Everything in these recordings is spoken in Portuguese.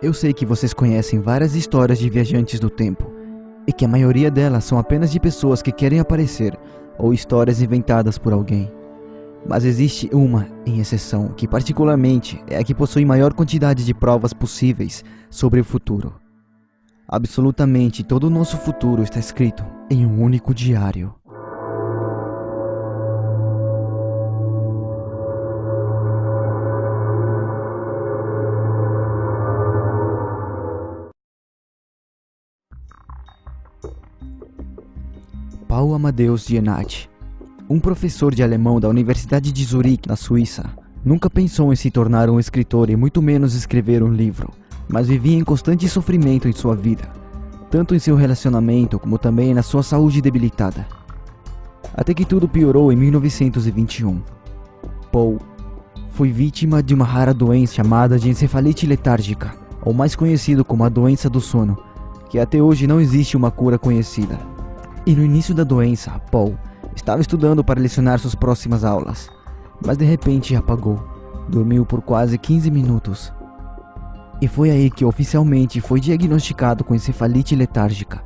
Eu sei que vocês conhecem várias histórias de viajantes do tempo, e que a maioria delas são apenas de pessoas que querem aparecer, ou histórias inventadas por alguém. Mas existe uma, em exceção, que particularmente é a que possui maior quantidade de provas possíveis sobre o futuro. Absolutamente todo o nosso futuro está escrito em um único diário. Paul Amadeus Jenatsch, um professor de alemão da Universidade de Zurique, na Suíça, nunca pensou em se tornar um escritor e muito menos escrever um livro, mas vivia em constante sofrimento em sua vida, tanto em seu relacionamento como também na sua saúde debilitada. Até que tudo piorou em 1921. Paul foi vítima de uma rara doença chamada de encefalite letárgica, ou mais conhecido como a doença do sono, que até hoje não existe uma cura conhecida. E no início da doença, Paul estava estudando para lecionar suas próximas aulas, mas de repente apagou. Dormiu por quase 15 minutos. E foi aí que oficialmente foi diagnosticado com encefalite letárgica.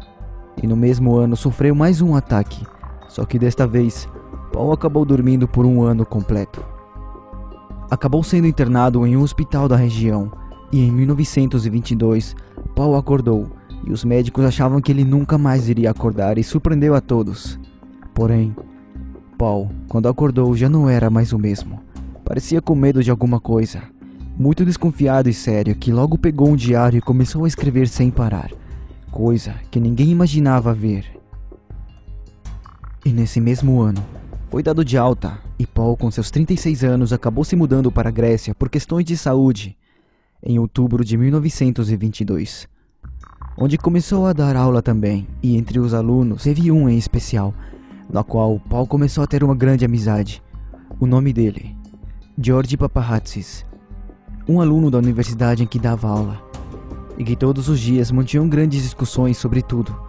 E no mesmo ano sofreu mais um ataque, só que desta vez, Paul acabou dormindo por um ano completo. Acabou sendo internado em um hospital da região, e em 1922, Paul acordou, e os médicos achavam que ele nunca mais iria acordar e surpreendeu a todos. Porém, Paul, quando acordou, já não era mais o mesmo. Parecia com medo de alguma coisa. Muito desconfiado e sério, que logo pegou um diário e começou a escrever sem parar. Coisa que ninguém imaginava ver. E nesse mesmo ano, foi dado de alta, e Paul, com seus 36 anos, acabou se mudando para a Grécia por questões de saúde, em outubro de 1922. Onde começou a dar aula também, e entre os alunos teve um em especial, na qual Paul começou a ter uma grande amizade. O nome dele, George Papahatsis, um aluno da universidade em que dava aula, e que todos os dias mantinham grandes discussões sobre tudo,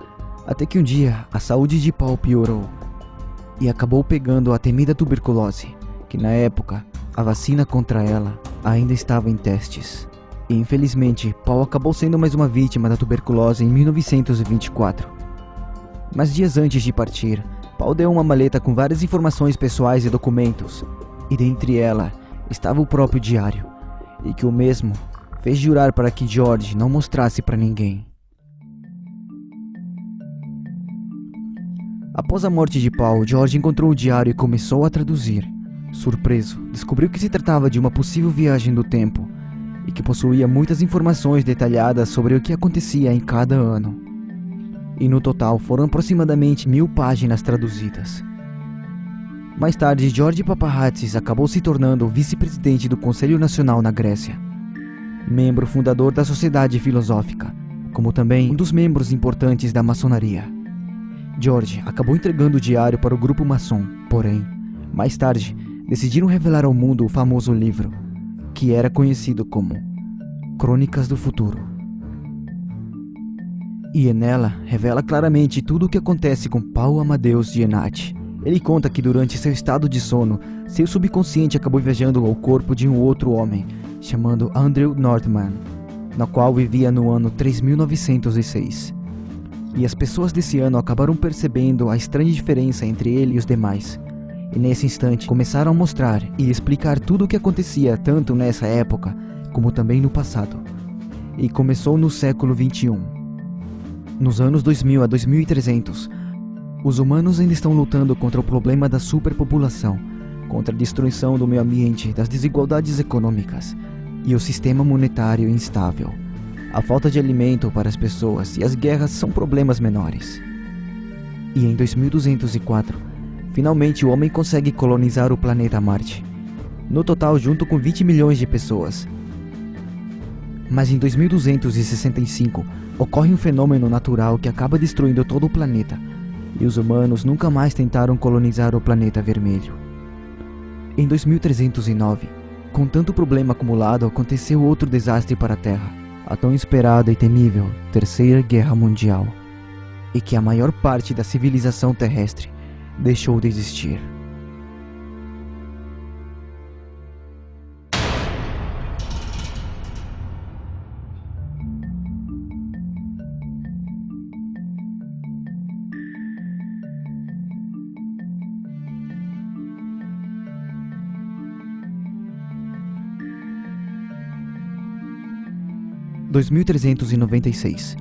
até que um dia a saúde de Paul piorou, e acabou pegando a temida tuberculose, que na época a vacina contra ela ainda estava em testes. E infelizmente, Paul acabou sendo mais uma vítima da tuberculose em 1924. Mas dias antes de partir, Paul deu uma maleta com várias informações pessoais e documentos, e dentre ela estava o próprio diário, e que o mesmo fez jurar para que George não mostrasse para ninguém. Após a morte de Paul, George encontrou o diário e começou a traduzir. Surpreso, descobriu que se tratava de uma possível viagem do tempo, e que possuía muitas informações detalhadas sobre o que acontecia em cada ano. E no total foram aproximadamente 1000 páginas traduzidas. Mais tarde, George Papahatsis acabou se tornando o vice-presidente do Conselho Nacional na Grécia, membro fundador da Sociedade Filosófica, como também um dos membros importantes da maçonaria. George acabou entregando o diário para o grupo maçom, porém, mais tarde, decidiram revelar ao mundo o famoso livro, que era conhecido como Crônicas do Futuro. E nela revela claramente tudo o que acontece com Paul Amadeus Jenatsch. Ele conta que durante seu estado de sono, seu subconsciente acabou viajando ao corpo de um outro homem, chamado Andrew Nordman, na qual vivia no ano 3906. E as pessoas desse ano acabaram percebendo a estranha diferença entre ele e os demais. E nesse instante começaram a mostrar e explicar tudo o que acontecia tanto nessa época como também no passado. E começou no século 21. Nos anos 2000 a 2300, os humanos ainda estão lutando contra o problema da superpopulação, contra a destruição do meio ambiente, das desigualdades econômicas e o sistema monetário instável. A falta de alimento para as pessoas e as guerras são problemas menores. E em 2204, finalmente o homem consegue colonizar o planeta Marte, no total junto com 20 milhões de pessoas. Mas em 2265 ocorre um fenômeno natural que acaba destruindo todo o planeta, e os humanos nunca mais tentaram colonizar o planeta vermelho. Em 2309, com tanto problema acumulado, aconteceu outro desastre para a Terra, a tão esperada e temível Terceira Guerra Mundial, e que a maior parte da civilização terrestre deixou de existir. 2396.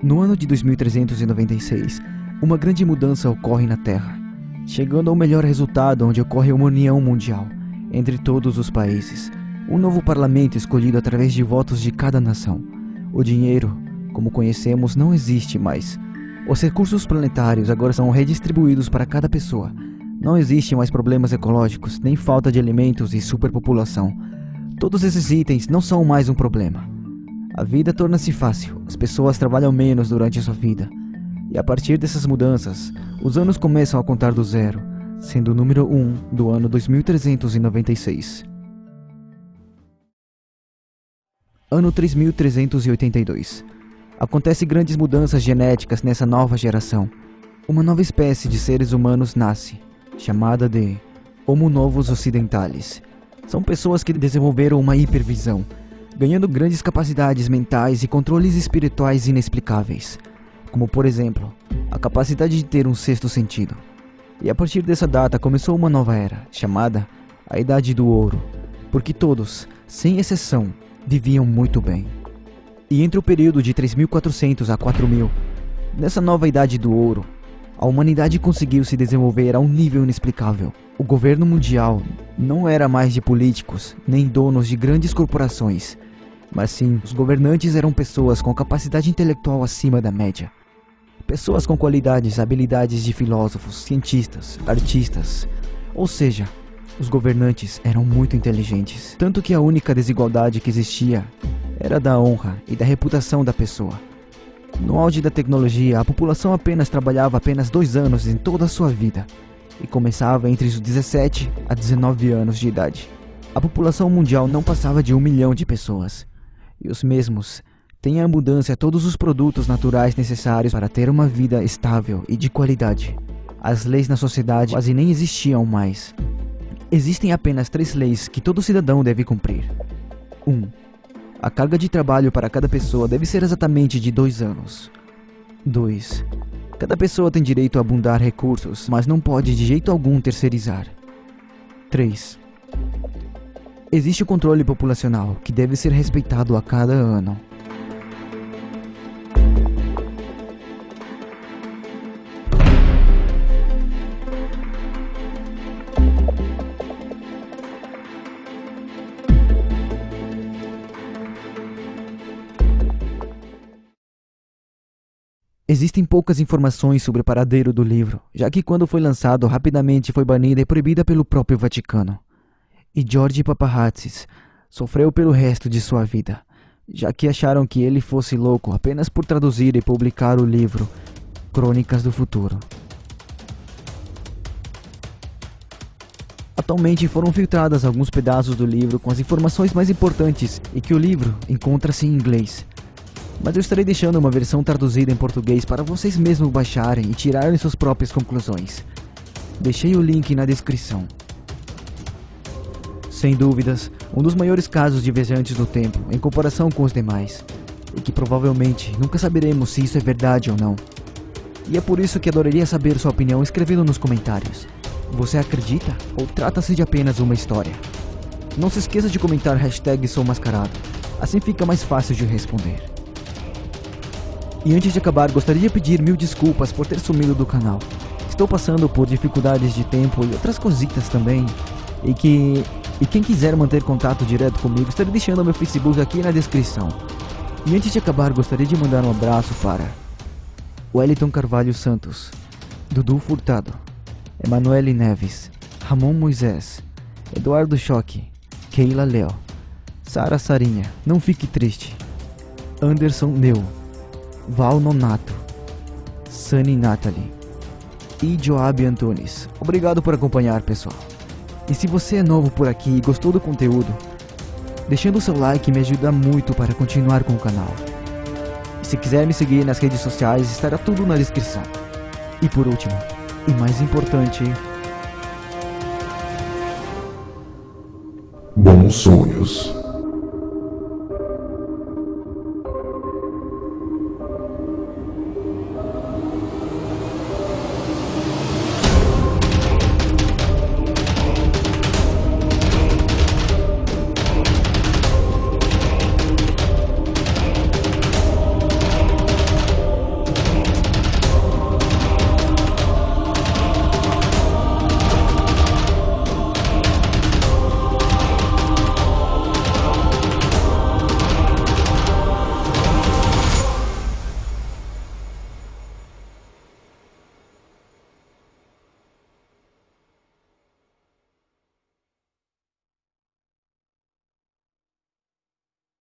No ano de 2396, uma grande mudança ocorre na Terra, chegando ao melhor resultado onde ocorre uma união mundial entre todos os países. Um novo parlamento escolhido através de votos de cada nação. O dinheiro, como conhecemos, não existe mais. Os recursos planetários agora são redistribuídos para cada pessoa. Não existem mais problemas ecológicos, nem falta de alimentos e superpopulação. Todos esses itens não são mais um problema. A vida torna-se fácil, as pessoas trabalham menos durante a sua vida. E a partir dessas mudanças, os anos começam a contar do zero, sendo o número 1 do ano 2396. Ano 3382. Acontecem grandes mudanças genéticas nessa nova geração. Uma nova espécie de seres humanos nasce, chamada de Homo Novus Occidentalis. São pessoas que desenvolveram uma hipervisão, ganhando grandes capacidades mentais e controles espirituais inexplicáveis, como por exemplo, a capacidade de ter um sexto sentido. E a partir dessa data começou uma nova era, chamada a Idade do Ouro, porque todos, sem exceção, viviam muito bem. E entre o período de 3400 a 4000, nessa nova Idade do Ouro, a humanidade conseguiu se desenvolver a um nível inexplicável. O governo mundial não era mais de políticos, nem donos de grandes corporações, mas sim, os governantes eram pessoas com capacidade intelectual acima da média. Pessoas com qualidades, habilidades de filósofos, cientistas, artistas. Ou seja, os governantes eram muito inteligentes. Tanto que a única desigualdade que existia era da honra e da reputação da pessoa. No auge da tecnologia, a população apenas trabalhava apenas 2 anos em toda a sua vida e começava entre os 17 a 19 anos de idade. A população mundial não passava de 1 milhão de pessoas, e os mesmos têm em abundância todos os produtos naturais necessários para ter uma vida estável e de qualidade. As leis na sociedade quase nem existiam mais. Existem apenas 3 leis que todo cidadão deve cumprir. 1. A carga de trabalho para cada pessoa deve ser exatamente de 2 anos. 2. Cada pessoa tem direito a abundar recursos, mas não pode de jeito algum terceirizar. 3. Existe o controle populacional, que deve ser respeitado a cada ano. Existem poucas informações sobre o paradeiro do livro, já que quando foi lançado rapidamente foi banida e proibida pelo próprio Vaticano. E George Paparazzi sofreu pelo resto de sua vida, já que acharam que ele fosse louco apenas por traduzir e publicar o livro Crônicas do Futuro. Atualmente foram filtradas alguns pedaços do livro com as informações mais importantes e que o livro encontra-se em inglês. Mas eu estarei deixando uma versão traduzida em português para vocês mesmos baixarem e tirarem suas próprias conclusões. Deixei o link na descrição. Sem dúvidas, um dos maiores casos de viajantes do tempo em comparação com os demais, e que provavelmente nunca saberemos se isso é verdade ou não. E é por isso que adoraria saber sua opinião escrevendo nos comentários. Você acredita ou trata-se de apenas uma história? Não se esqueça de comentar #SouMascarado, assim fica mais fácil de responder. E antes de acabar, gostaria de pedir 1000 desculpas por ter sumido do canal. Estou passando por dificuldades de tempo e outras cositas também. E quem quiser manter contato direto comigo, estarei deixando meu Facebook aqui na descrição. E antes de acabar, gostaria de mandar um abraço para Wellington Carvalho Santos, Dudu Furtado, Emanuele Neves, Ramon Moisés, Eduardo Choque, Keila Léo, Sara Sarinha, Não Fique Triste, Anderson Neu, Val Nonato, Sunny Natalie e Joab Antunes. Obrigado por acompanhar, pessoal. E se você é novo por aqui e gostou do conteúdo, deixando o seu like me ajuda muito para continuar com o canal. E se quiser me seguir nas redes sociais, estará tudo na descrição. E por último, e mais importante, bons sonhos.